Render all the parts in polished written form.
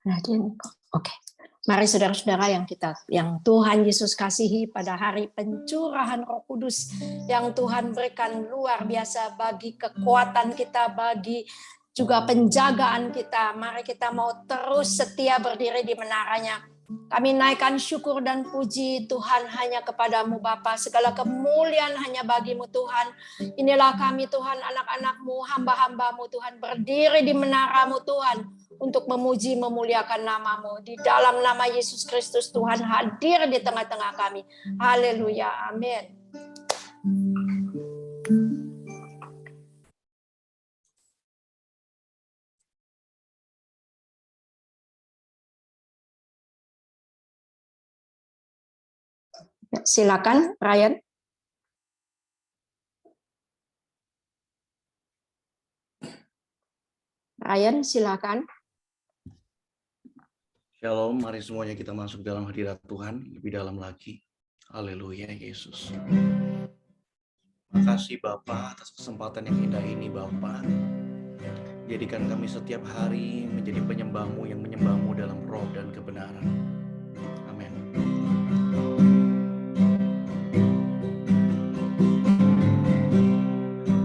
Oke. Mari saudara-saudara yang Tuhan Yesus kasihi, pada hari pencurahan Roh Kudus yang Tuhan berikan luar biasa bagi kekuatan kita, bagi juga penjagaan kita. Mari kita mau terus setia berdiri di menaranya. Kami naikkan syukur dan puji Tuhan hanya kepadamu Bapa. Segala kemuliaan hanya bagimu Tuhan. Inilah kami Tuhan, anak-anakmu, hamba-hambamu Tuhan, berdiri di menaramu Tuhan, untuk memuji memuliakan namamu. Di dalam nama Yesus Kristus Tuhan hadir di tengah-tengah kami. Haleluya, amin. Silakan Ryan. Ryan, silakan. Shalom, mari semuanya kita masuk dalam hadirat Tuhan, lebih dalam lagi. Haleluya, Yesus. Terima kasih Bapa atas kesempatan yang indah ini Bapa. Jadikan kami setiap hari menjadi penyembah-Mu yang menyembah-Mu dalam roh dan kebenaran. Amin.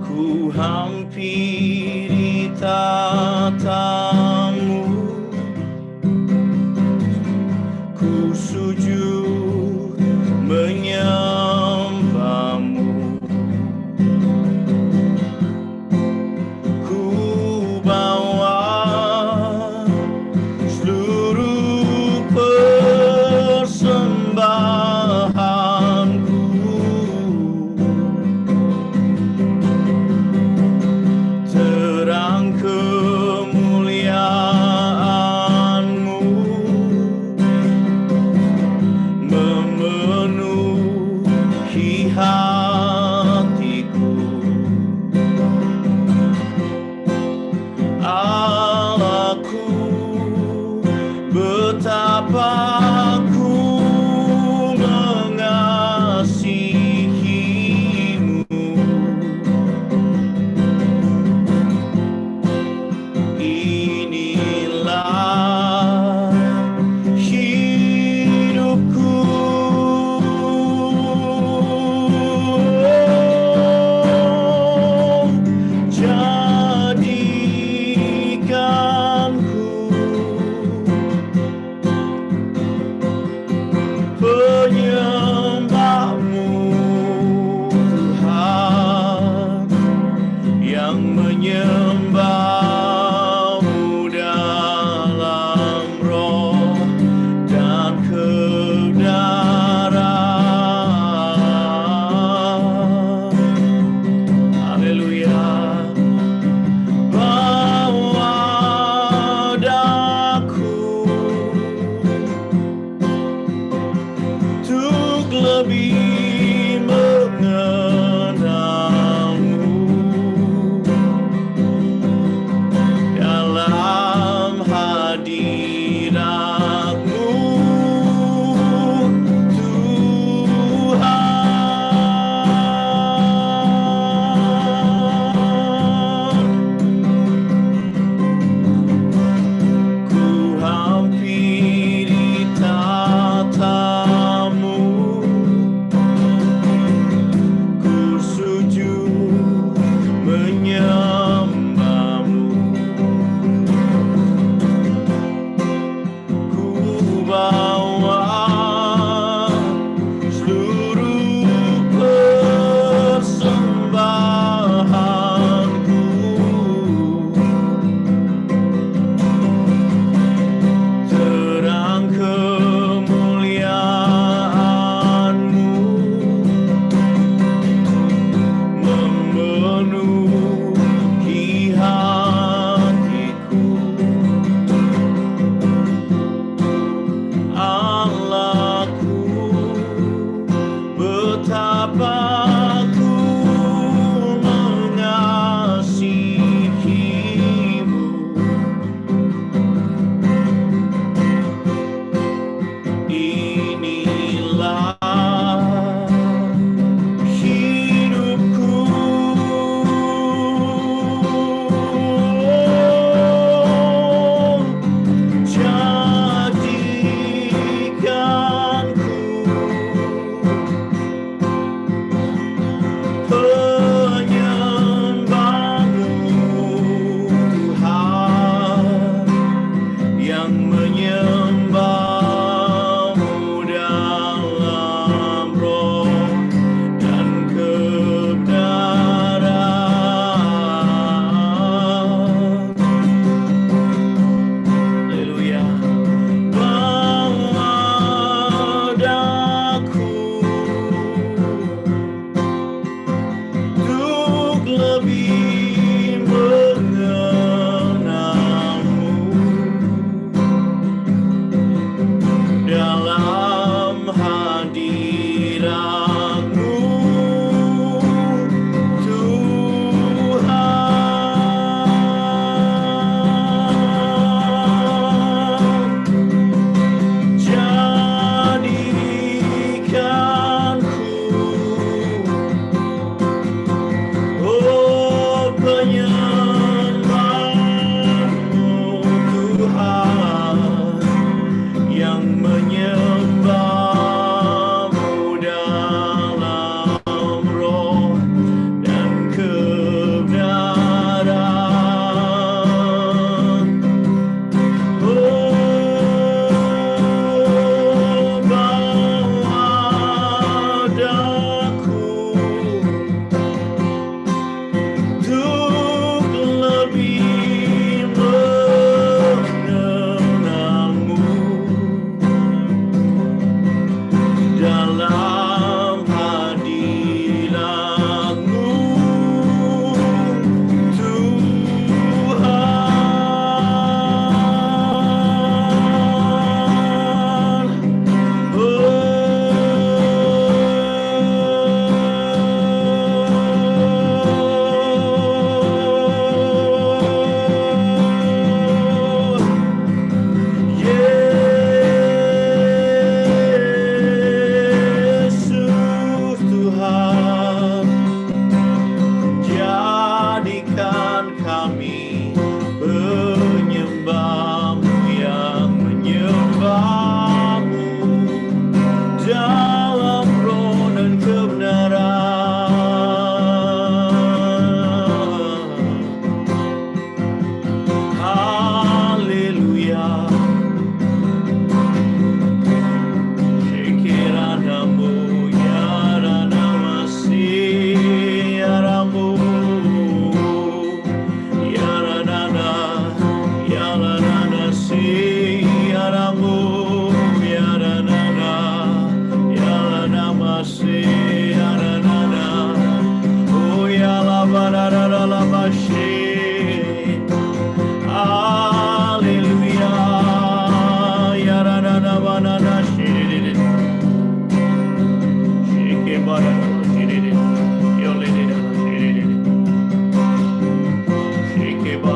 Ku hampiri tatamu, ku sujud menyembah-Mu, ku bawa seluruh persembahanku, terang kemuliaan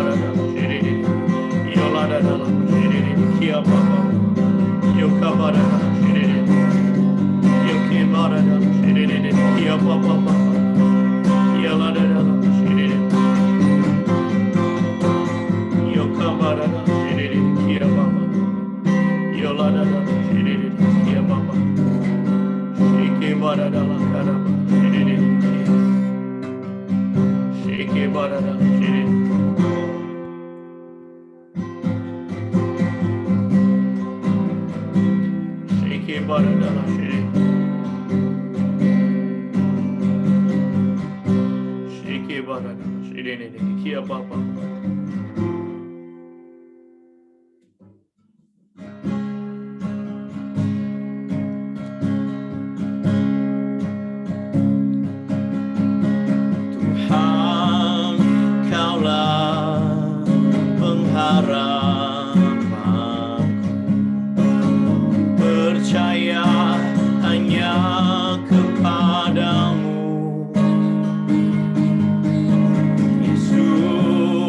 barada shiriri. Yolada dala shiriri. Kia baba. Yoka barada shiriri. Yoki barada shiriri. Kia baba baba. Yolada dala shiriri. Yoka barada shiriri. Kia baba. Yolada dala shiriri. Kia baba. Shiki barada la karaba shiriri. Shiki barada shiriri. Shiki barada la shiriri. Shiki barada shiriri. Kia baba. Tuhan, Kaulah pengharapanku, percaya hanya kepadamu, Yesus.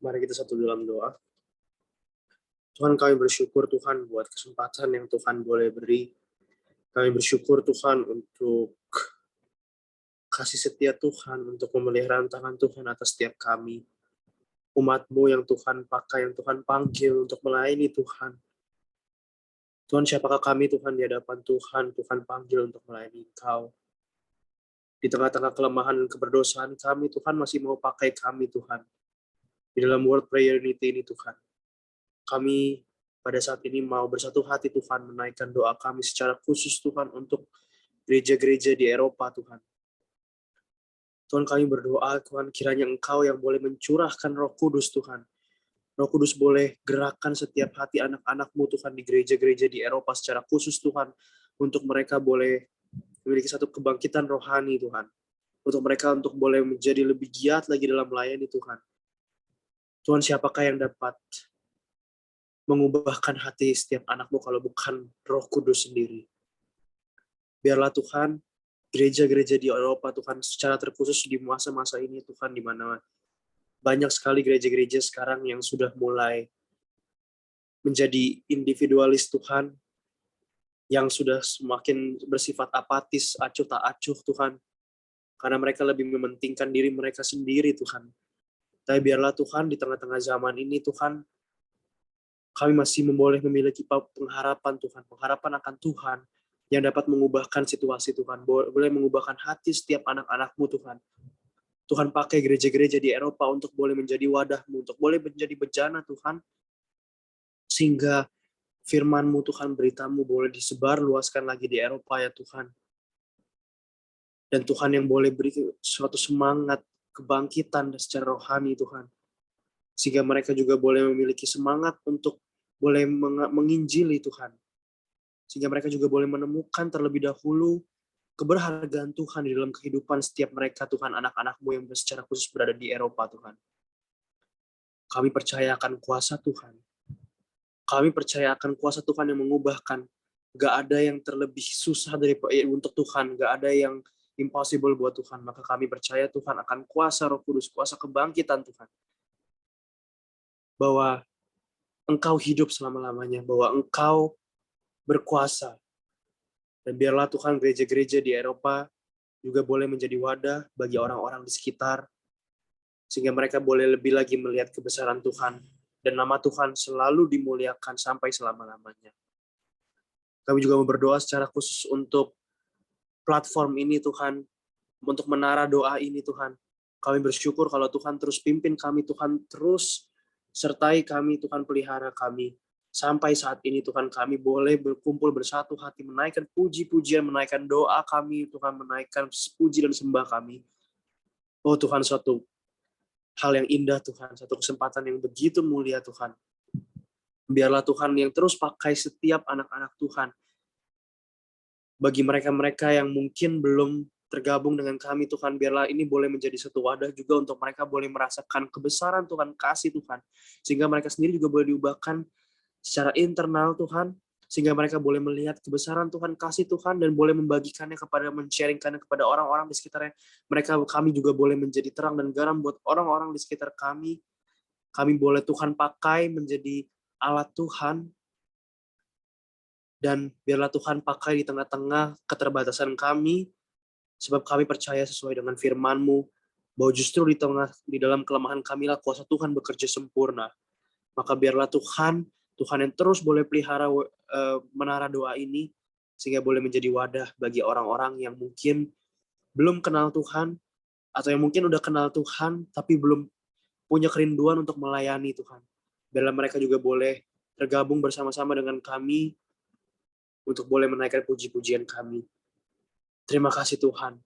Mari kita satu dalam doa. Tuhan, kami bersyukur Tuhan buat kesempatan yang Tuhan boleh beri. Kami bersyukur Tuhan untuk kasih setia Tuhan, untuk pemeliharaan tangan Tuhan atas setiap kami. Umat-Mu yang Tuhan pakai, yang Tuhan panggil untuk melayani Tuhan. Tuhan, siapakah kami Tuhan di hadapan Tuhan, Tuhan panggil untuk melayani Engkau. Di tengah-tengah kelemahan dan keberdosaan kami, Tuhan masih mau pakai kami Tuhan. Di dalam World Prayer Unity ini Tuhan, kami pada saat ini mau bersatu hati Tuhan menaikkan doa kami secara khusus Tuhan untuk gereja-gereja di Eropa Tuhan. Tuhan, kami berdoa Tuhan, kiranya Engkau yang boleh mencurahkan Roh Kudus Tuhan. Roh Kudus boleh gerakan setiap hati anak-anak-Mu Tuhan di gereja-gereja di Eropa secara khusus Tuhan, untuk mereka boleh memiliki satu kebangkitan rohani Tuhan. Untuk mereka untuk boleh menjadi lebih giat lagi dalam melayani Tuhan. Tuhan, siapakah yang dapat mengubahkan hati setiap anak-Mu kalau bukan Roh Kudus sendiri? Biarlah Tuhan, gereja-gereja di Eropa Tuhan secara terkhusus di masa-masa ini Tuhan, di mana banyak sekali gereja-gereja sekarang yang sudah mulai menjadi individualis Tuhan, yang sudah semakin bersifat apatis, acuh tak acuh Tuhan, karena mereka lebih mementingkan diri mereka sendiri Tuhan. Tapi biarlah Tuhan, di tengah-tengah zaman ini Tuhan, kami masih boleh memiliki pengharapan Tuhan, pengharapan akan Tuhan yang dapat mengubahkan situasi Tuhan, boleh mengubahkan hati setiap anak-anak-Mu Tuhan. Tuhan, pakai gereja-gereja di Eropa untuk boleh menjadi wadah-Mu, untuk boleh menjadi bejana Tuhan, sehingga firman-Mu Tuhan, berita-Mu boleh disebar luaskan lagi di Eropa ya Tuhan. Dan Tuhan yang boleh beri suatu semangat kebangkitan secara rohani Tuhan, sehingga mereka juga boleh memiliki semangat untuk boleh menginjili Tuhan, sehingga mereka juga boleh menemukan terlebih dahulu keberhargaan Tuhan di dalam kehidupan setiap mereka Tuhan, anak-anak-Mu yang secara khusus berada di Eropa Tuhan. Kami percayakan kuasa Tuhan. Kami percayakan kuasa Tuhan yang mengubahkan. Gak ada yang terlebih susah untuk Tuhan, gak ada yang impossible buat Tuhan. Maka kami percaya Tuhan akan kuasa Roh Kudus, kuasa kebangkitan Tuhan. Bahwa Engkau hidup selama-lamanya, bahwa Engkau berkuasa. Dan biarlah Tuhan, gereja-gereja di Eropa juga boleh menjadi wadah bagi orang-orang di sekitar, sehingga mereka boleh lebih lagi melihat kebesaran Tuhan, dan nama Tuhan selalu dimuliakan sampai selama-lamanya. Kami juga berdoa secara khusus untuk platform ini Tuhan, untuk menara doa ini Tuhan. Kami bersyukur kalau Tuhan terus pimpin kami, Tuhan terus sertai kami, Tuhan pelihara kami. Sampai saat ini Tuhan, kami boleh berkumpul bersatu hati, menaikkan puji-pujian, menaikkan doa kami, Tuhan, menaikkan puji dan sembah kami. Oh Tuhan, suatu hal yang indah Tuhan, satu kesempatan yang begitu mulia Tuhan. Biarlah Tuhan yang terus pakai setiap anak-anak Tuhan. Bagi mereka-mereka yang mungkin belum tergabung dengan kami Tuhan, biarlah ini boleh menjadi satu wadah juga untuk mereka boleh merasakan kebesaran Tuhan, kasih Tuhan. Sehingga mereka sendiri juga boleh diubahkan secara internal Tuhan, sehingga mereka boleh melihat kebesaran Tuhan, kasih Tuhan, dan boleh membagikannya kepada, men-sharingkannya kepada orang-orang di sekitarnya. Kami juga boleh menjadi terang dan garam buat orang-orang di sekitar kami. Kami boleh Tuhan pakai menjadi alat Tuhan, dan biarlah Tuhan pakai di tengah-tengah keterbatasan kami, sebab kami percaya sesuai dengan firman-Mu, bahwa justru di dalam kelemahan kamilah kuasa Tuhan bekerja sempurna. Maka biarlah Tuhan yang terus boleh pelihara menara doa ini, sehingga boleh menjadi wadah bagi orang-orang yang mungkin belum kenal Tuhan, atau yang mungkin udah kenal Tuhan, tapi belum punya kerinduan untuk melayani Tuhan. Biarlah mereka juga boleh tergabung bersama-sama dengan kami, untuk boleh menaikkan puji-pujian kami. Terima kasih Tuhan.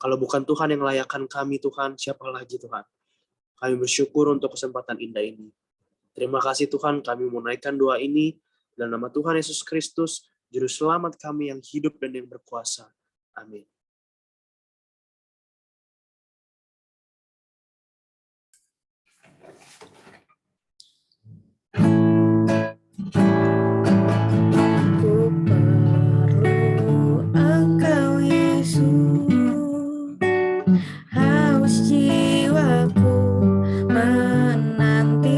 Kalau bukan Tuhan yang layakkan kami Tuhan, siapa lagi Tuhan? Kami bersyukur untuk kesempatan indah ini. Terima kasih Tuhan, kami menaikkan doa ini dalam nama Tuhan Yesus Kristus, Juru Selamat kami yang hidup dan yang berkuasa. Amin. Ku perlu Engkau Yesus, haus jiwaku menanti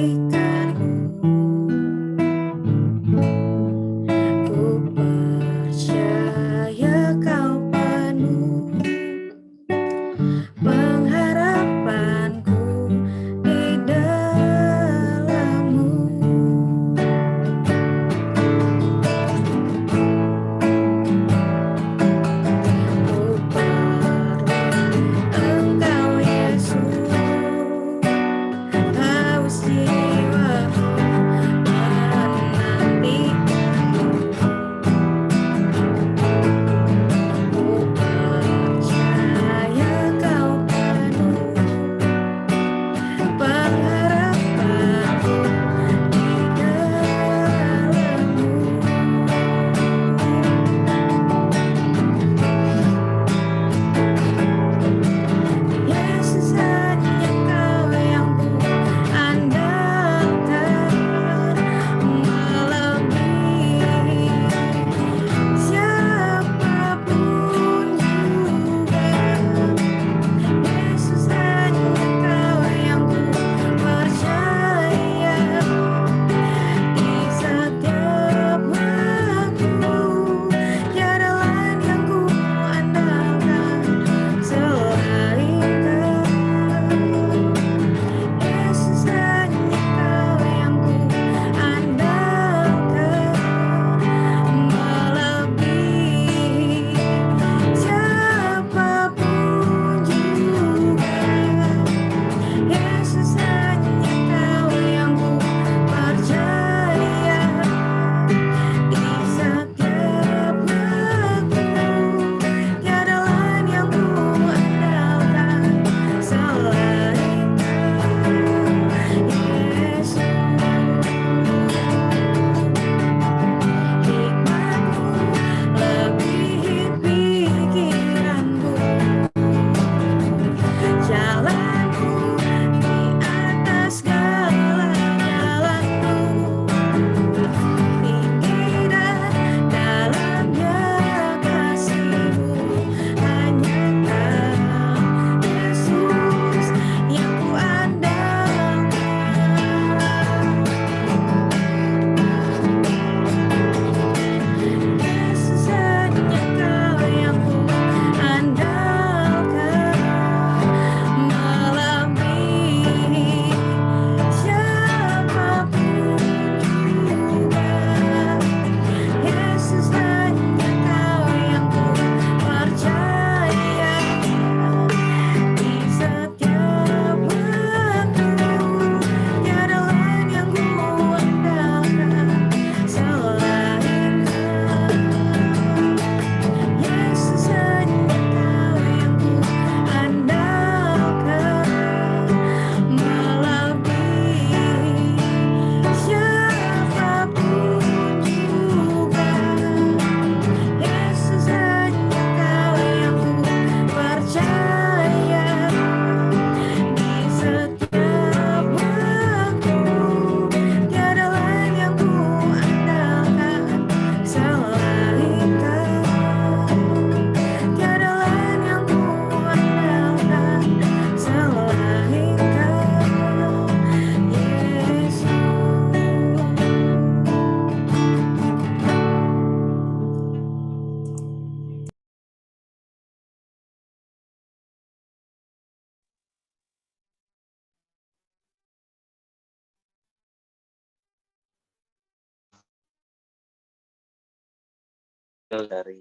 dari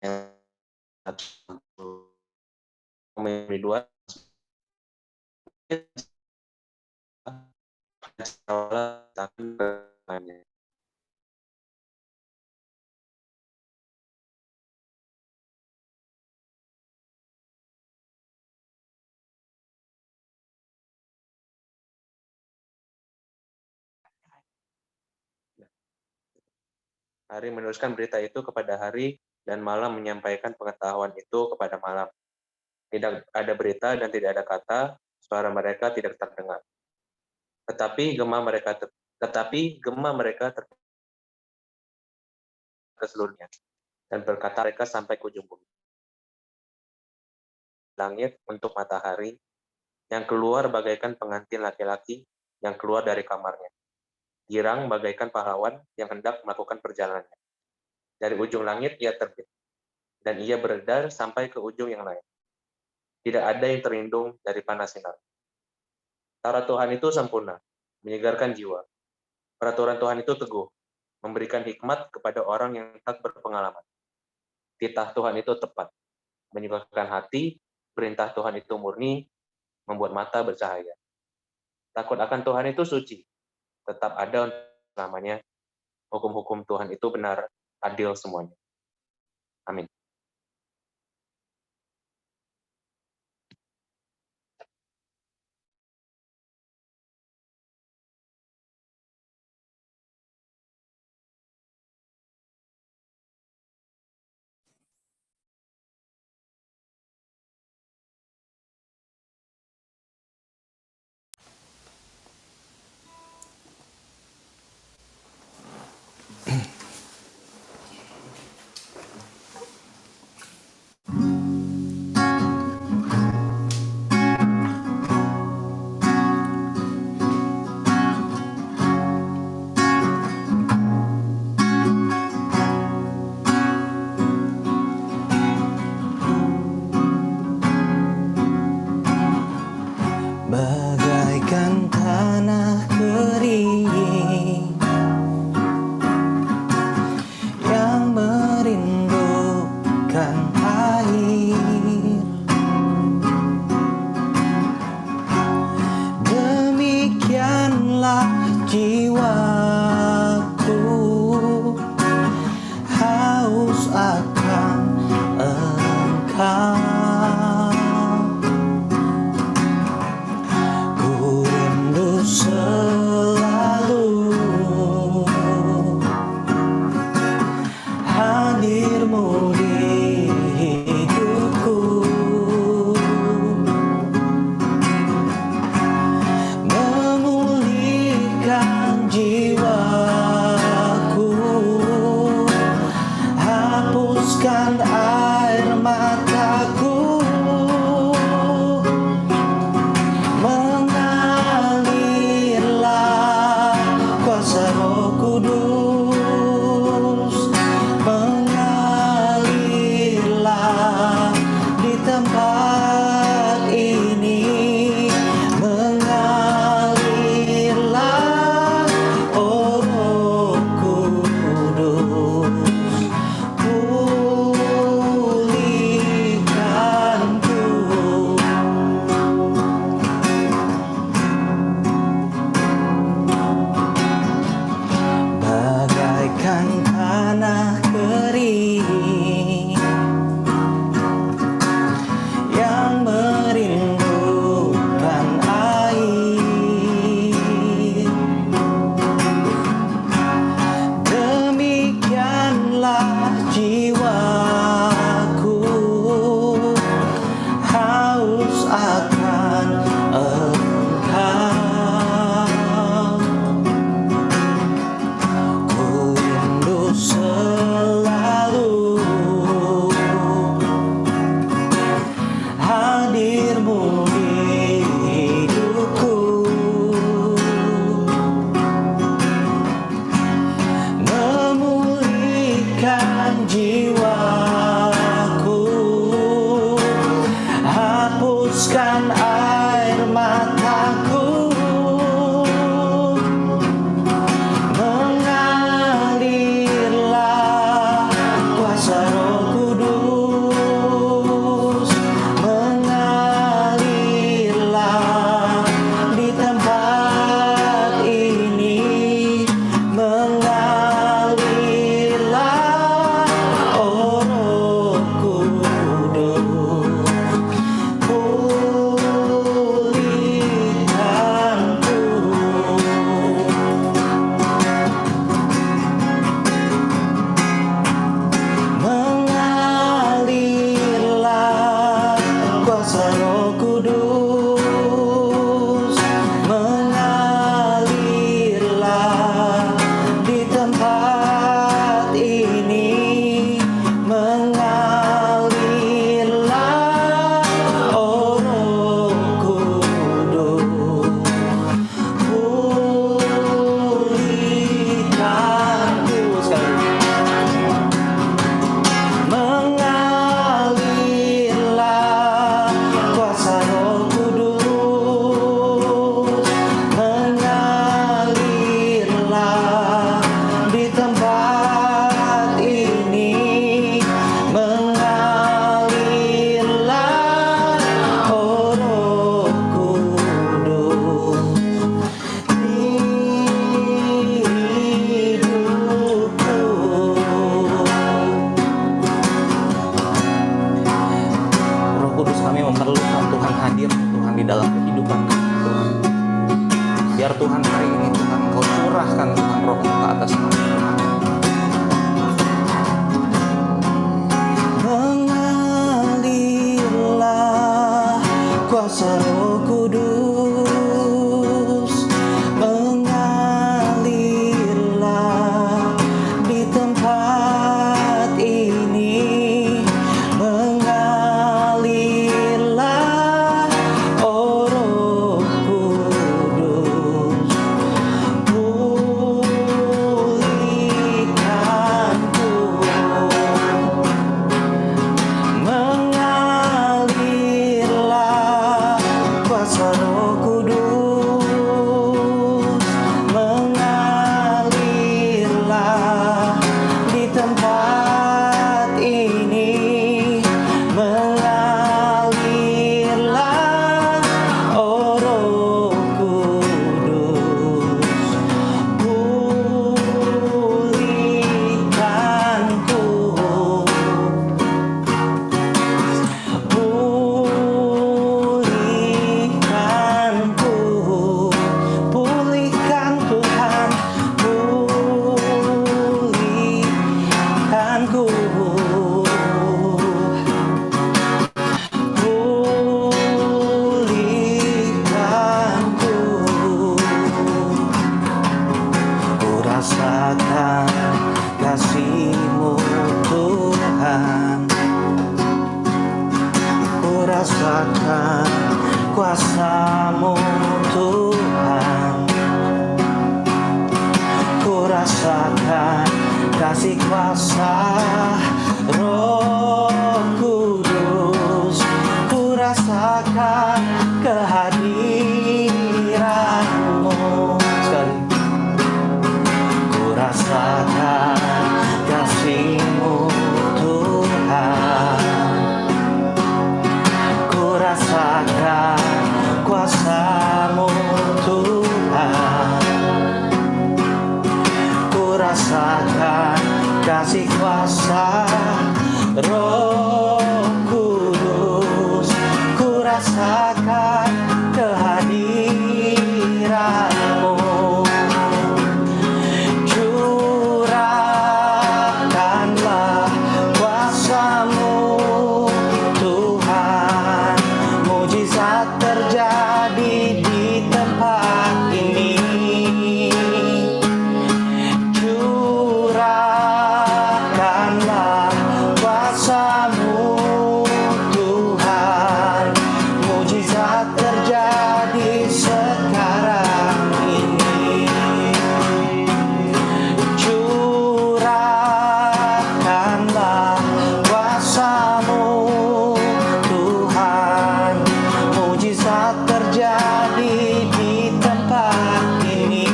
yang memilih dua hari meneruskan berita itu kepada hari dan malam menyampaikan pengetahuan itu kepada malam. Tidak ada berita dan tidak ada kata, suara mereka tidak terdengar. Tetapi gema mereka ke seluruhnya, dan berkata mereka sampai ke ujung bumi. Langit untuk matahari, yang keluar bagaikan pengantin laki-laki yang keluar dari kamarnya. Girang bagaikan pahlawan yang hendak melakukan perjalanannya. Dari ujung langit ia terbit, dan ia beredar sampai ke ujung yang lain. Tidak ada yang terlindung dari panas sinar. Tara Tuhan itu sempurna, menyegarkan jiwa. Peraturan Tuhan itu teguh, memberikan hikmat kepada orang yang tak berpengalaman. Titah Tuhan itu tepat, menyukakan hati, perintah Tuhan itu murni, membuat mata bercahaya. Takut akan Tuhan itu suci, tetap ada untuk selamanya. Hukum-hukum Tuhan itu benar, adil semuanya. Amin. Bagaikan tanah kering yang merindukan air, demikianlah jiwaku haus akan Engkau. Ku rindu Biar Tuhan hari ini Tuhan Kau curahkan Tuhan roh-Mu ke atas kami. Mengalirlah kuasa Roh Kudus, mengalirlah di tempat ini, mengalirlah oh Roh Kudus, pulihkanku. Mengalirlah kuasa Roh Kudus, mengalirlah di tempat ini, mengalirlah oh Roh Kudus, pulihkanku. Pulihkanku, pulihkan Tuhan, pulihkanku, pulihkanku. Ku rasakan kasih-Mu Tuhan, ku rasakan kuasa-Mu Tuhan, ku rasakan kasih kuasa Roh Kudus, ku rasakan kehadiran-Mu. Sekali, ku rasakan kasih-Mu Tuhan, ku rasakan kuasa-Mu Tuhan, ku rasakan kasih kuasa Roh Kudus, ku rasakan kehadiran-Mu. Curahkanlah kuasa-Mu Tuhan, mujizat terjadi di tempat ini. Curahkanlah kuasa-Mu Tuhan, mujizat terjadi sekarang ini. Curahkanlah kuasa-Mu Tuhan, mujizat terjadi di tempat ini.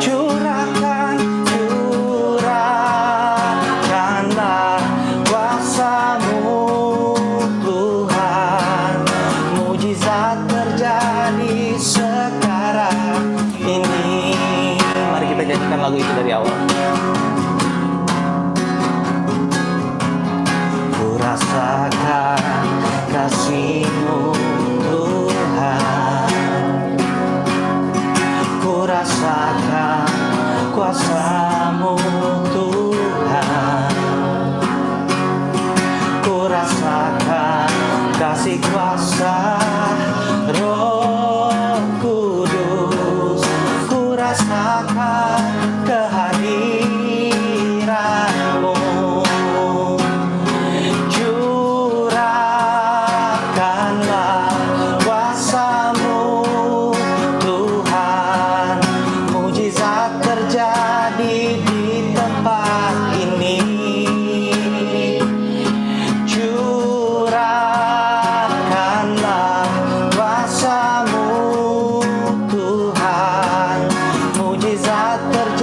Curahkanlah kuasa-Mu Tuhan, mujizat terjadi sekarang ini. Mari kita nyanyikan lagu itu dari awal. Ku rasakan kasih-Mu Tuhan, ku rasakan kuasa-Mu Tuhan, ku rasakan kasih kuasa Roh Kudus, ku rasakan kehadiran-Mu. Curahkanlah kuasa-Mu Tuhan, mujizat terjadi di tempat ini. Curahkanlah kuasa-Mu Tuhan, mujizat terjadi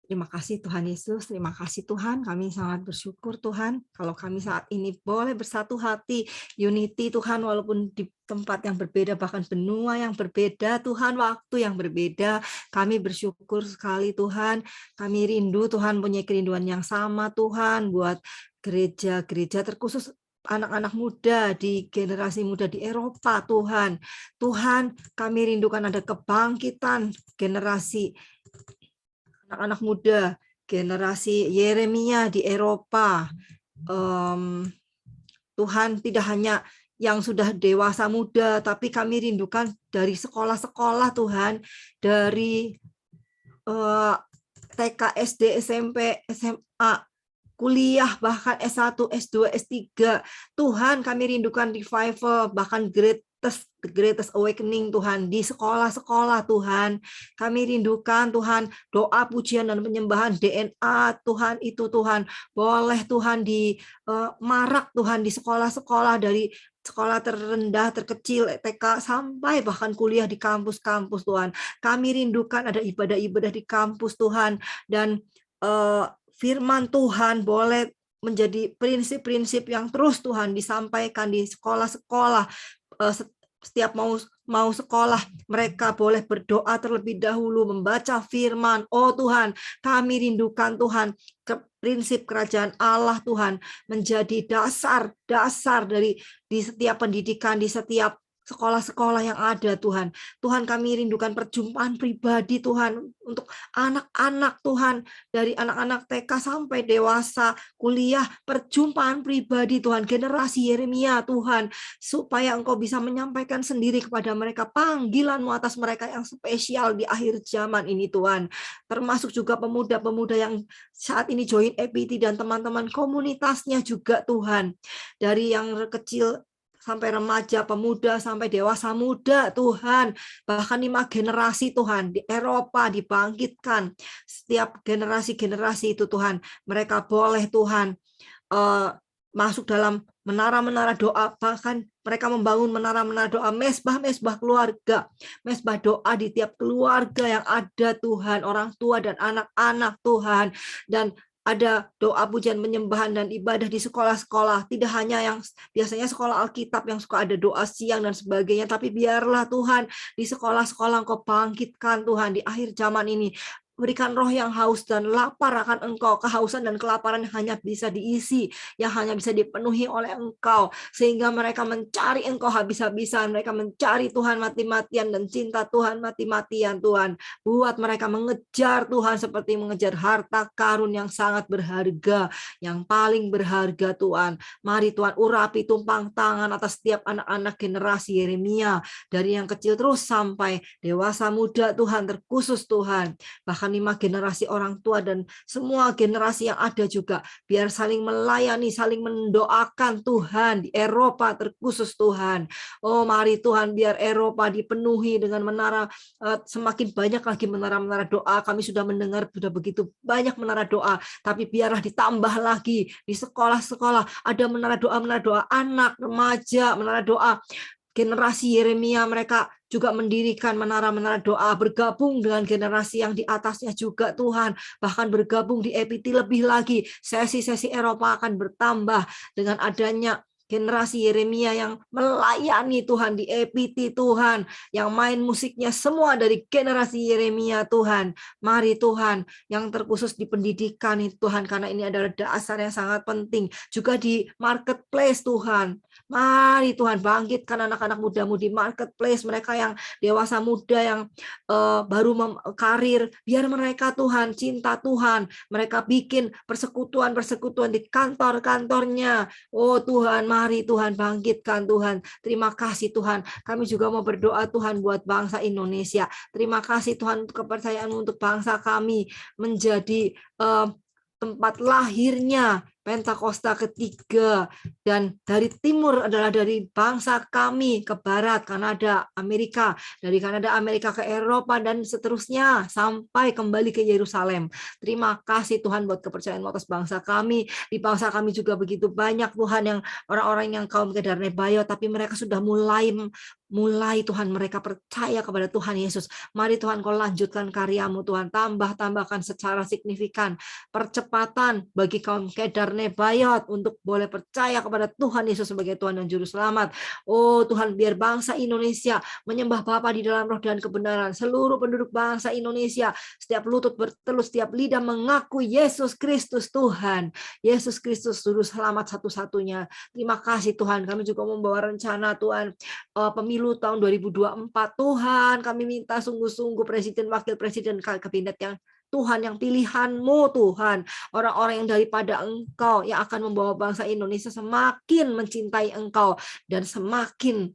Terima kasih Tuhan Yesus, terima kasih Tuhan. Kami sangat bersyukur Tuhan kalau kami saat ini boleh bersatu hati, unity Tuhan, walaupun di tempat yang berbeda, bahkan benua yang berbeda Tuhan, waktu yang berbeda. Kami bersyukur sekali Tuhan. Kami rindu Tuhan, punya kerinduan yang sama Tuhan buat gereja-gereja, terkhusus anak-anak muda di generasi muda di Eropa Tuhan. Tuhan, kami rindukan ada kebangkitan generasi anak-anak muda, generasi Yeremia di Eropa. Tuhan, tidak hanya yang sudah dewasa muda, tapi kami rindukan dari sekolah-sekolah Tuhan, dari TK, SD, SMP, SMA, kuliah, bahkan S1, S2, S3. Tuhan, kami rindukan revival, bahkan the greatest awakening Tuhan, di sekolah-sekolah Tuhan. Kami rindukan Tuhan, doa, pujian, dan penyembahan DNA Tuhan itu Tuhan, boleh Tuhan di marak Tuhan di sekolah-sekolah, dari sekolah terendah, terkecil, TK, sampai bahkan kuliah di kampus-kampus Tuhan. Kami rindukan ada ibadah-ibadah di kampus Tuhan, dan firman Tuhan boleh menjadi prinsip-prinsip yang terus Tuhan disampaikan di sekolah-sekolah. Setiap mau sekolah, mereka boleh berdoa terlebih dahulu, membaca firman. Oh Tuhan, kami rindukan Tuhan, prinsip kerajaan Allah Tuhan menjadi dasar dari di setiap pendidikan, di setiap sekolah-sekolah yang ada Tuhan. Tuhan, kami rindukan perjumpaan pribadi Tuhan untuk anak-anak Tuhan, dari anak-anak TK sampai dewasa, kuliah, perjumpaan pribadi Tuhan, generasi Yeremia Tuhan, supaya Engkau bisa menyampaikan sendiri kepada mereka panggilan-Mu atas mereka yang spesial di akhir zaman ini Tuhan. Termasuk juga pemuda-pemuda yang saat ini join EPT dan teman-teman komunitasnya juga Tuhan, dari yang kecil sampai remaja, pemuda, sampai dewasa muda Tuhan, bahkan 5 generasi Tuhan, di Eropa dibangkitkan, setiap generasi-generasi itu Tuhan, mereka boleh Tuhan masuk dalam menara-menara doa, bahkan mereka membangun menara-menara doa, mesbah-mesbah keluarga, mesbah doa di tiap keluarga yang ada Tuhan, orang tua dan anak-anak Tuhan, dan ada doa, pujian, penyembahan, dan ibadah di sekolah-sekolah. Tidak hanya yang biasanya sekolah Alkitab yang suka ada doa siang dan sebagainya, tapi biarlah Tuhan di sekolah-sekolah Engkau bangkitkan Tuhan di akhir zaman ini. Berikan roh yang haus dan lapar akan Engkau, kehausan dan kelaparan yang hanya bisa diisi, yang hanya bisa dipenuhi oleh Engkau, sehingga mereka mencari Engkau habis-habisan, mereka mencari Tuhan mati-matian, dan cinta Tuhan mati-matian Tuhan. Buat mereka mengejar Tuhan seperti mengejar harta karun yang sangat berharga, yang paling berharga Tuhan. Mari Tuhan urapi tumpang tangan atas setiap anak-anak generasi Yeremia, dari yang kecil terus sampai dewasa muda Tuhan, terkhusus Tuhan, bahkan 5 generasi orang tua dan semua generasi yang ada juga, biar saling melayani, saling mendoakan Tuhan di Eropa terkhusus Tuhan. Oh mari Tuhan, biar Eropa dipenuhi dengan menara, semakin banyak lagi menara-menara doa. Kami sudah mendengar sudah begitu banyak menara doa, tapi biarlah ditambah lagi di sekolah-sekolah ada menara doa anak, remaja, menara doa. Generasi Yeremia mereka juga mendirikan menara-menara doa, bergabung dengan generasi yang di atasnya juga Tuhan, bahkan bergabung di EPT lebih lagi. Sesi-sesi Eropa akan bertambah dengan adanya generasi Yeremia yang melayani Tuhan di EPT Tuhan, yang main musiknya semua dari generasi Yeremia Tuhan. Mari Tuhan, yang terkhusus di pendidikan itu Tuhan, karena ini adalah dasar yang sangat penting. Juga di marketplace Tuhan. Mari Tuhan, bangkitkan anak-anak mudamu di marketplace, mereka yang dewasa muda yang baru karir, biar mereka Tuhan cinta Tuhan, mereka bikin persekutuan-persekutuan di kantor-kantornya. Oh Tuhan, mari Tuhan bangkitkan Tuhan. Terima kasih Tuhan. Kami juga mau berdoa Tuhan buat bangsa Indonesia. Terima kasih Tuhan untuk kepercayaan untuk bangsa kami menjadi tempat lahirnya Pentakosta ketiga, dan dari timur adalah dari bangsa kami ke barat, Kanada, Amerika, dari Kanada, Amerika ke Eropa, dan seterusnya sampai kembali ke Yerusalem. Terima kasih Tuhan buat kepercayaan atas bangsa kami. Di bangsa kami juga begitu banyak Tuhan yang orang-orang yang kaum Kedar Nebayo, tapi mereka sudah mulai Tuhan, mereka percaya kepada Tuhan Yesus. Mari Tuhan kau lanjutkan karyamu Tuhan, tambahkan secara signifikan percepatan bagi kaum Kedar Nebayot untuk boleh percaya kepada Tuhan Yesus sebagai Tuhan dan Juru Selamat. Oh Tuhan, biar bangsa Indonesia menyembah Bapa di dalam roh dan kebenaran. Seluruh penduduk bangsa Indonesia, setiap lutut bertelur, setiap lidah mengaku Yesus Kristus Tuhan. Yesus Kristus Juru Selamat satu-satunya. Terima kasih Tuhan, kami juga membawa rencana Tuhan, pemilu tahun 2024. Tuhan, kami minta sungguh-sungguh presiden, wakil presiden, kabinet yang Tuhan, yang pilihan-Mu Tuhan, orang-orang yang daripada Engkau yang akan membawa bangsa Indonesia semakin mencintai Engkau dan semakin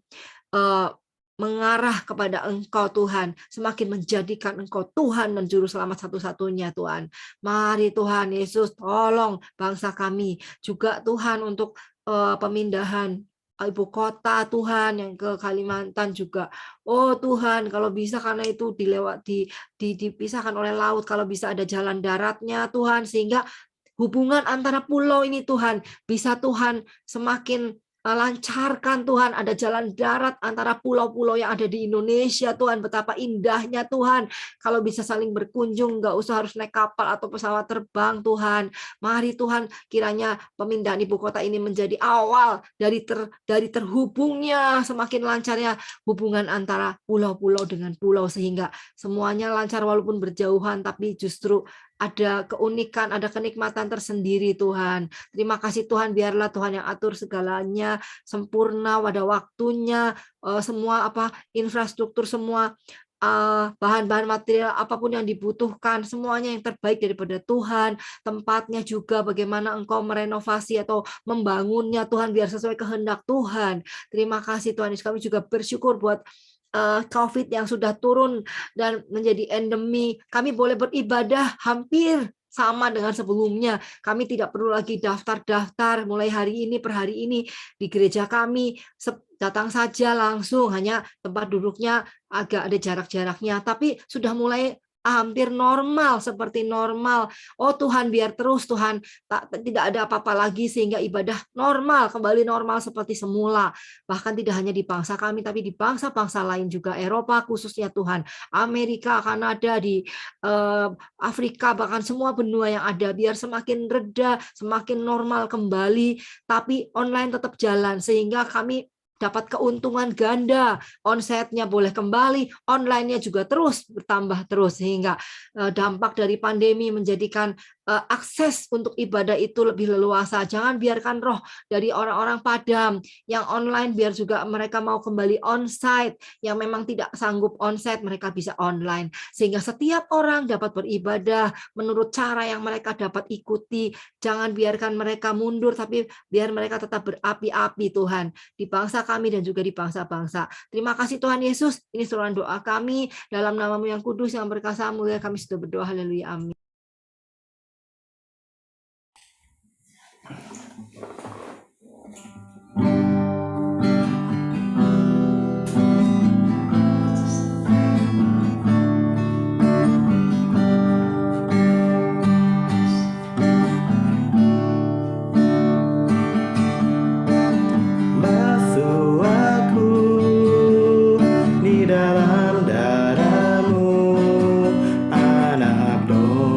mengarah kepada Engkau Tuhan, semakin menjadikan Engkau Tuhan dan Juru Selamat satu-satunya Tuhan. Mari Tuhan Yesus, tolong bangsa kami juga Tuhan untuk pemindahan ibu kota Tuhan yang ke Kalimantan juga. Oh Tuhan, kalau bisa karena itu dipisahkan oleh laut, kalau bisa ada jalan daratnya Tuhan, sehingga hubungan antara pulau ini Tuhan bisa Tuhan semakin lancarkan Tuhan, ada jalan darat antara pulau-pulau yang ada di Indonesia Tuhan. Betapa indahnya Tuhan kalau bisa saling berkunjung, nggak usah harus naik kapal atau pesawat terbang Tuhan. Mari Tuhan, kiranya pemindahan ibu kota ini menjadi awal dari terhubungnya semakin lancarnya hubungan antara pulau-pulau dengan pulau, sehingga semuanya lancar walaupun berjauhan, tapi justru ada keunikan, ada kenikmatan tersendiri Tuhan. Terima kasih Tuhan, biarlah Tuhan yang atur segalanya sempurna pada waktunya, semua infrastruktur, semua bahan-bahan material apapun yang dibutuhkan, semuanya yang terbaik daripada Tuhan. Tempatnya juga bagaimana Engkau merenovasi atau membangunnya Tuhan, biar sesuai kehendak Tuhan. Terima kasih Tuhan, kami juga bersyukur buat COVID yang sudah turun dan menjadi endemi. Kami boleh beribadah hampir sama dengan sebelumnya. Kami tidak perlu lagi daftar-daftar mulai hari ini per hari ini. Di gereja kami datang saja langsung, hanya tempat duduknya agak ada jarak-jaraknya, tapi sudah mulai hampir normal, seperti normal. Oh Tuhan, biar terus Tuhan, tidak ada apa-apa lagi, sehingga ibadah normal, kembali normal seperti semula. Bahkan tidak hanya di bangsa kami, tapi di bangsa-bangsa lain juga, Eropa khususnya Tuhan, Amerika, Kanada, di Afrika, bahkan semua benua yang ada, biar semakin reda, semakin normal kembali, tapi online tetap jalan, sehingga kami dapat keuntungan ganda. Onsite-nya boleh kembali, online-nya juga terus bertambah terus, sehingga dampak dari pandemi menjadikan akses untuk ibadah itu lebih leluasa. Jangan biarkan roh dari orang-orang padam yang online, biar juga mereka mau kembali onsite, yang memang tidak sanggup onsite mereka bisa online, sehingga setiap orang dapat beribadah menurut cara yang mereka dapat ikuti. Jangan biarkan mereka mundur, tapi biar mereka tetap berapi-api Tuhan di bangsa kami dan juga di bangsa-bangsa. Terima kasih Tuhan Yesus, ini seruan doa kami dalam nama-Mu yang kudus yang berkuasa mulia, kami sudah berdoa. Haleluya, amin. Dalam darah-Mu, anak domba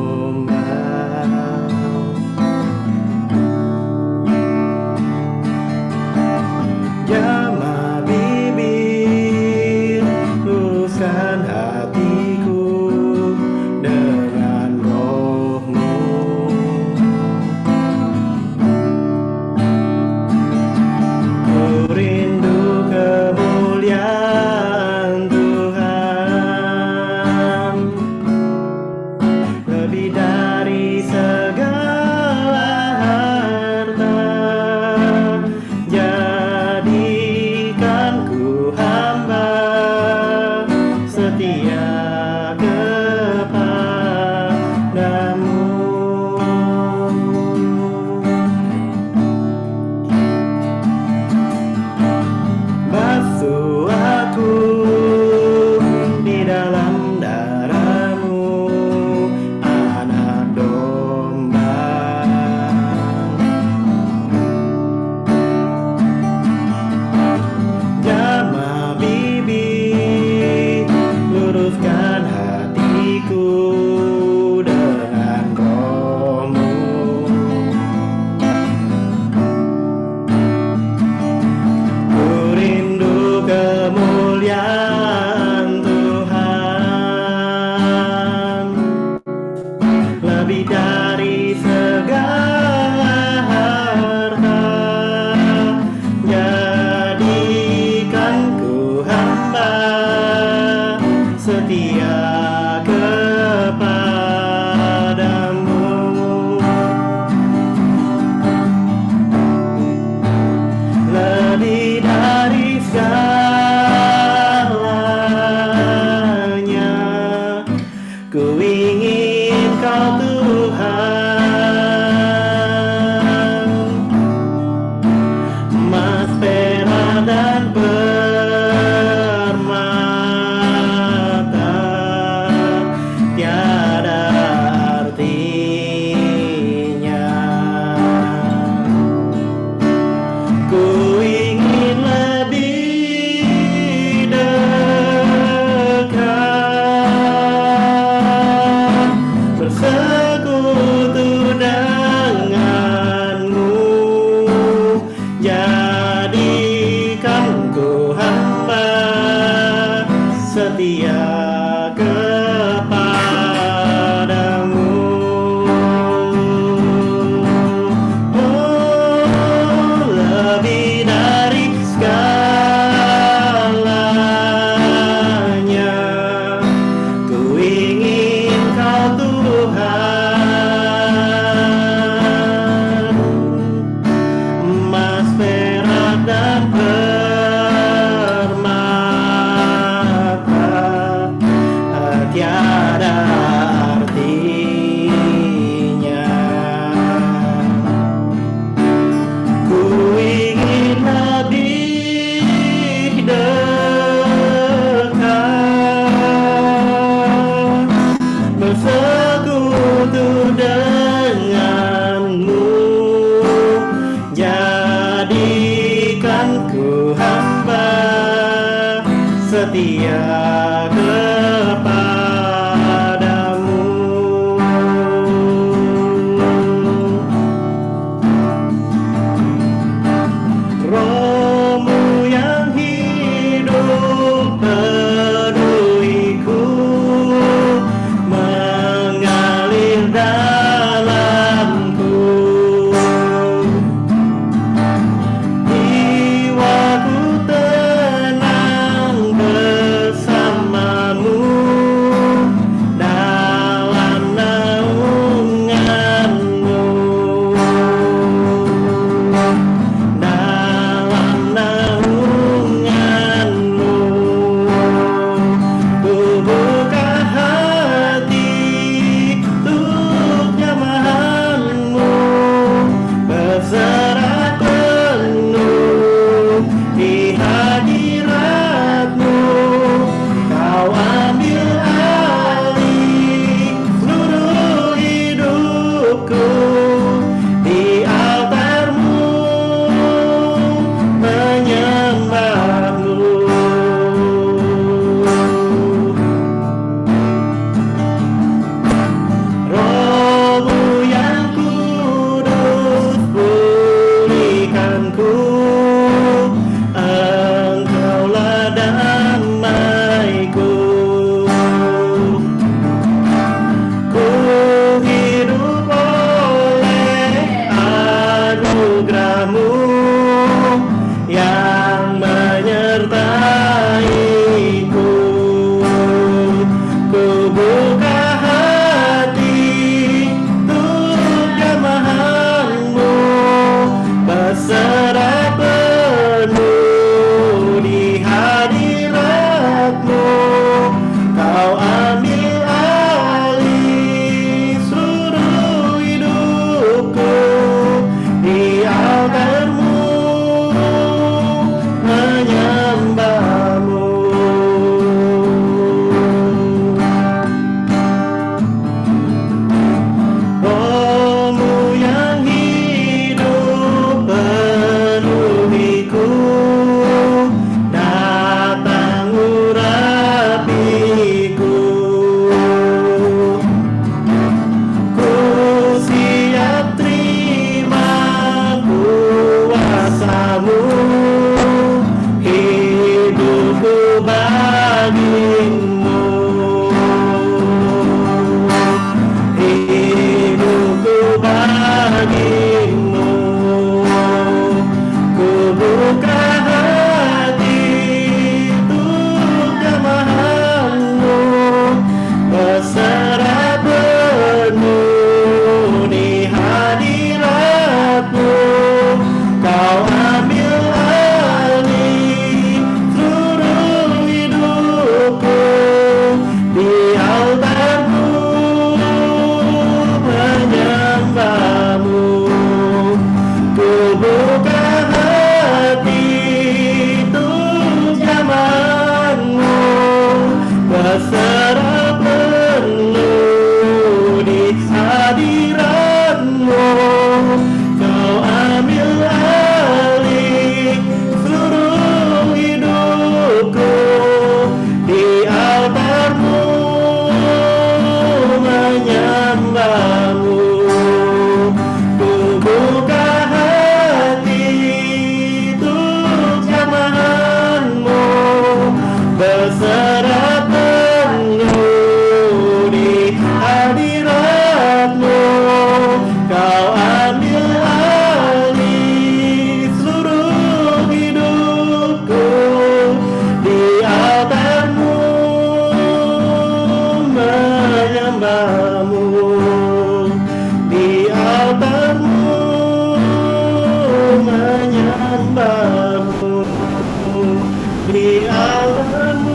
di alammu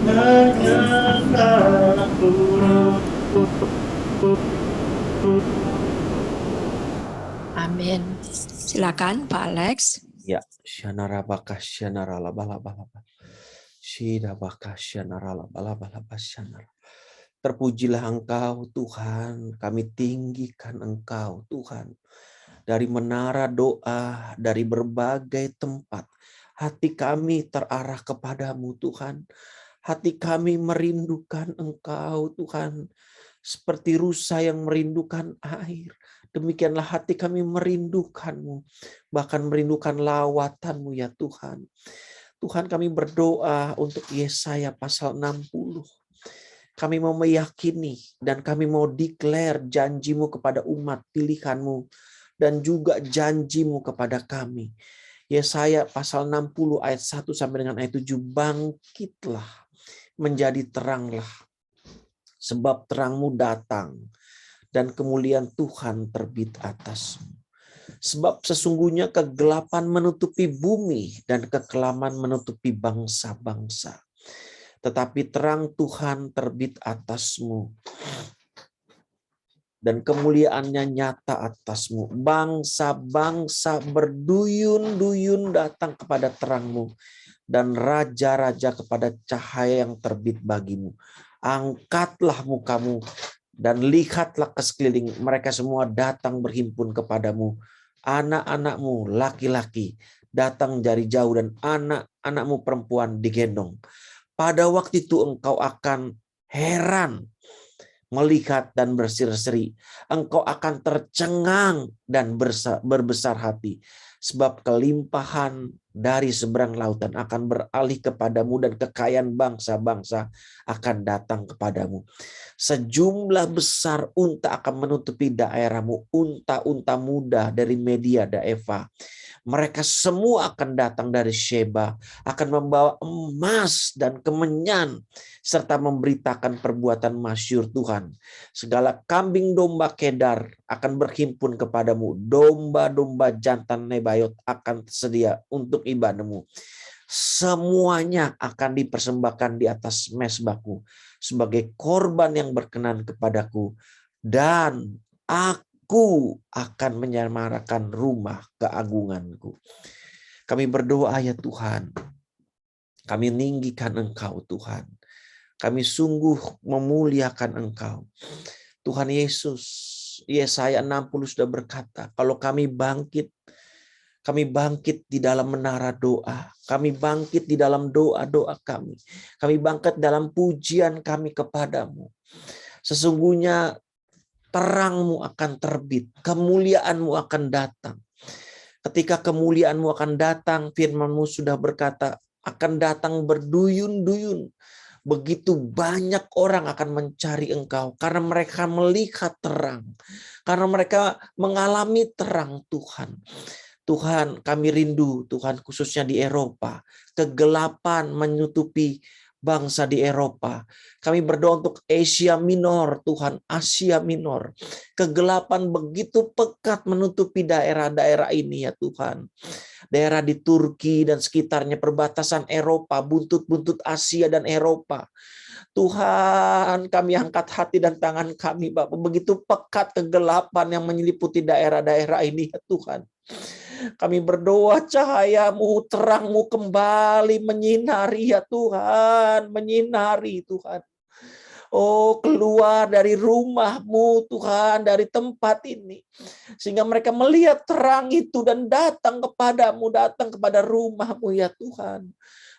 hanyalah Amin. Silakan Pak Alex. Ya, syanarabaka syanaralabalaba. Shidabaka syanaralabalaba syanar. Terpujilah Engkau Tuhan, kami tinggikan Engkau Tuhan. Dari menara doa, dari berbagai tempat, hati kami terarah kepadamu Tuhan. Hati kami merindukan Engkau Tuhan. Seperti rusa yang merindukan air. Demikianlah hati kami merindukan-Mu. Bahkan merindukan lawatan-Mu ya Tuhan. Tuhan, kami berdoa untuk Yesaya pasal 60. Kami mau meyakini dan kami mau declare janji-Mu kepada umat pilihan-Mu. Dan juga janji-Mu kepada kami. Yesaya pasal 60 ayat 1 sampai dengan ayat 7. Bangkitlah, menjadi teranglah. Sebab terang-Mu datang dan kemuliaan Tuhan terbit atasmu. Sebab sesungguhnya kegelapan menutupi bumi dan kekelaman menutupi bangsa-bangsa. Tetapi terang Tuhan terbit atasmu dan kemuliaannya nyata atasmu. Bangsa-bangsa berduyun-duyun datang kepada terang-Mu dan raja-raja kepada cahaya yang terbit bagimu. Angkatlah mukamu dan lihatlah ke sekeliling. Mereka semua datang berhimpun kepadamu. Anak-anakmu laki-laki datang dari jauh dan anak-anakmu perempuan digendong. Pada waktu itu engkau akan heran melihat dan berseri-seri. Engkau akan tercengang dan berbesar hati. Sebab kelimpahan dari seberang lautan akan beralih kepadamu dan kekayaan bangsa-bangsa akan datang kepadamu. Sejumlah besar unta akan menutupi daerahmu. Unta-unta muda dari Media Daeva. Mereka semua akan datang dari Sheba, akan membawa emas dan kemenyan, serta memberitakan perbuatan masyhur Tuhan. Segala kambing domba Kedar akan berhimpun kepadamu. Domba-domba jantan Nebayot akan tersedia untuk ibadahmu. Semuanya akan dipersembahkan di atas mezbahku sebagai korban yang berkenan kepadaku. Dan Aku akan menyemarakan rumah keagunganku. Kami berdoa ya Tuhan. Kami meninggikan Engkau Tuhan. Kami sungguh memuliakan Engkau. Tuhan Yesus, Yesaya 60 sudah berkata, kalau kami bangkit di dalam menara doa. Kami bangkit di dalam doa-doa kami. Kami bangkit dalam pujian kami kepadamu. Sesungguhnya terang-Mu akan terbit, kemuliaan-Mu akan datang. Ketika kemuliaan-Mu akan datang, firman-Mu sudah berkata, akan datang berduyun-duyun. Begitu banyak orang akan mencari Engkau, karena mereka melihat terang. Karena mereka mengalami terang Tuhan. Tuhan, kami rindu, Tuhan, khususnya di Eropa. Kegelapan menutupi bangsa di Eropa. Kami berdoa untuk Asia Minor, Tuhan, Asia Minor. Kegelapan begitu pekat menutupi daerah-daerah ini ya Tuhan. Daerah di Turki dan sekitarnya, perbatasan Eropa, buntut-buntut Asia dan Eropa. Tuhan, kami angkat hati dan tangan kami, Bapak. Begitu pekat kegelapan yang menyeliputi daerah-daerah ini ya Tuhan. Kami berdoa cahaya-Mu, terang-Mu kembali menyinari ya Tuhan, menyinari Tuhan. Oh, keluar dari rumah-Mu Tuhan, dari tempat ini. Sehingga mereka melihat terang itu dan datang kepadamu, datang kepada rumah-Mu ya Tuhan.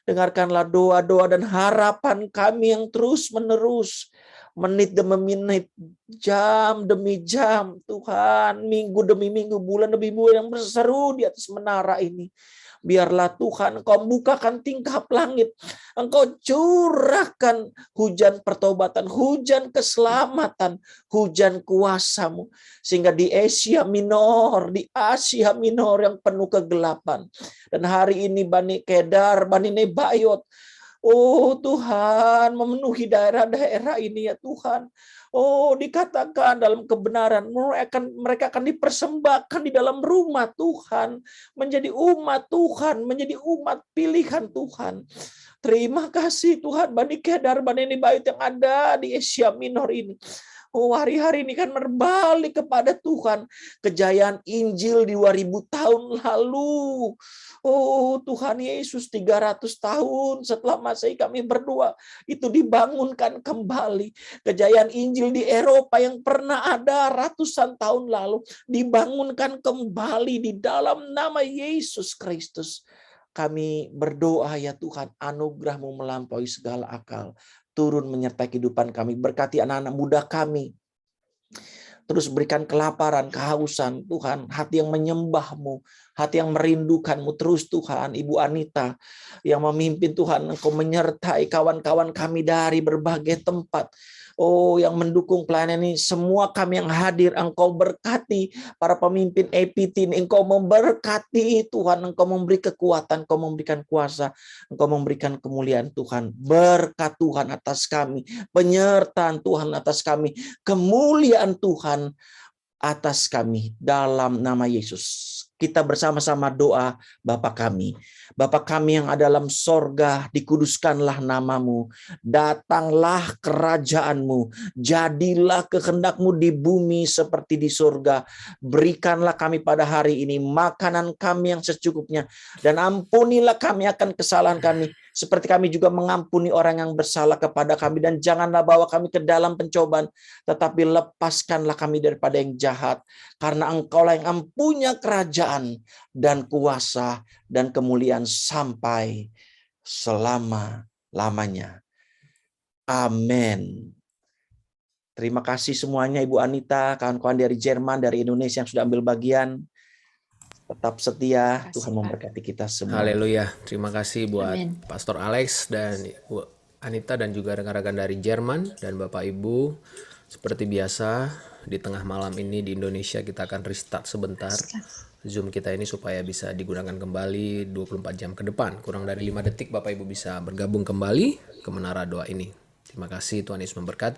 Dengarkanlah doa-doa dan harapan kami yang terus-menerus. Menit demi menit, jam demi jam, Tuhan, minggu demi minggu, bulan demi bulan yang berseru di atas menara ini. Biarlah Tuhan Engkau bukakan tingkap langit, Engkau curahkan hujan pertobatan, hujan keselamatan, hujan kuasa-Mu. Sehingga di Asia Minor, di Asia Minor yang penuh kegelapan. Dan hari ini Bani Kedar, Bani Nebayot, Oh Tuhan, memenuhi daerah-daerah ini ya Tuhan. Oh, dikatakan dalam kebenaran mereka akan dipersembahkan di dalam rumah Tuhan, menjadi umat Tuhan, menjadi umat pilihan Tuhan. Terima kasih Tuhan, Bani Kedar, Bani Bait yang ada di Asia Minor ini. Oh, hari-hari ini kan berbalik kepada Tuhan. Kejayaan Injil di 2000 tahun lalu. Oh Tuhan Yesus, 300 tahun setelah Masehi kami berdoa, itu dibangunkan kembali. Kejayaan Injil di Eropa yang pernah ada ratusan tahun lalu, dibangunkan kembali di dalam nama Yesus Kristus. Kami berdoa ya Tuhan, anugerah-Mu melampaui segala akal. Turun menyertai kehidupan kami. Berkati anak-anak muda kami. Terus berikan kelaparan, kehausan, Tuhan. Hati yang menyembah-Mu. Hati yang merindukan-Mu. Terus Tuhan, Ibu Anita yang memimpin Tuhan. Engkau menyertai kawan-kawan kami dari berbagai tempat. Oh, yang mendukung pelayanan ini, semua kami yang hadir, Engkau berkati para pemimpin APT ini, Engkau memberkati Tuhan, Engkau memberi kekuatan, Engkau memberikan kuasa, Engkau memberikan kemuliaan Tuhan, berkat Tuhan atas kami, penyertaan Tuhan atas kami, kemuliaan Tuhan atas kami dalam nama Yesus. Kita bersama-sama doa, Bapa kami. Bapa kami yang ada dalam sorga, dikuduskanlah namamu. Datanglah kerajaan-Mu. Jadilah kehendak-Mu di bumi seperti di sorga. Berikanlah kami pada hari ini makanan kami yang secukupnya. Dan ampunilah kami akan kesalahan kami. Seperti kami juga mengampuni orang yang bersalah kepada kami. Dan janganlah bawa kami ke dalam pencobaan. Tetapi lepaskanlah kami daripada yang jahat. Karena Engkaulah yang mempunyai kerajaan dan kuasa dan kemuliaan sampai selama-lamanya. Amin. Terima kasih semuanya Ibu Anita, kawan-kawan dari Jerman, dari Indonesia yang sudah ambil bagian. Tetap setia, Tuhan memberkati kita semua. Haleluya. Terima kasih buat Amin. Pastor Alex dan Ibu Anita dan juga rekan-rekan dari Jerman dan Bapak Ibu. Seperti biasa, di tengah malam ini di Indonesia kita akan restart sebentar Zoom kita ini supaya bisa digunakan kembali 24 jam ke depan. Kurang dari 5 detik Bapak Ibu bisa bergabung kembali ke Menara Doa ini. Terima kasih, Tuhan Yesus memberkati.